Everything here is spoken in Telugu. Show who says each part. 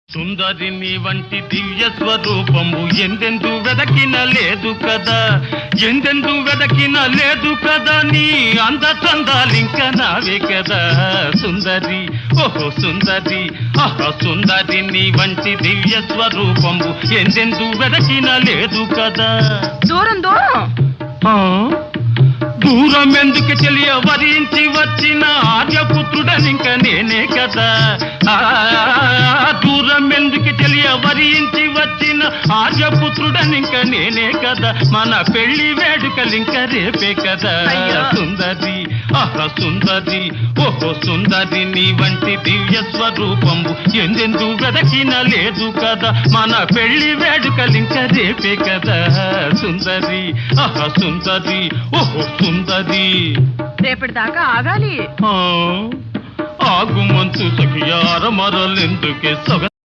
Speaker 1: సుందరి నీ వంటి దివ్య స్వరూపము ఎందెందు వెదకిన లేదు కదా, ఎందెందు వెదకిన లేదు కదా, నీ అంద చందాలింక నావే కదా సుందరి, ఓహో సుందరి, ఆహా సుందరి నీ వంటి దివ్య స్వరూపము ఎందెందు వెదకిన లేదు కదా.
Speaker 2: దూరం దూరం
Speaker 1: దూరం ఎందుకు తెలియ వరించి వచ్చిన ఆర్యపుత్రుడనింక నేనే కదా, దూరం ఎందుకు తెలియ వరించి వచ్చిన ఆర్యపుత్రుడనింక నేనే కదా, మన పెళ్లి వేడుకలింక రేపే కదా సుందరి, ఆహా సుందరి, ఓహో సుందరి నీ వంటి దివ్య స్వరూపము ఎందెందు వెదకిన లేదు కదా, మన పెళ్లి వేడుకలింక రేపే కదా సుందరి, ఆహా సుందరి, ఓహో సుందరి.
Speaker 2: రేపటి దాకా ఆగాలి.
Speaker 1: ఆగు మంచు సఖియార మరలెందుకే సొగ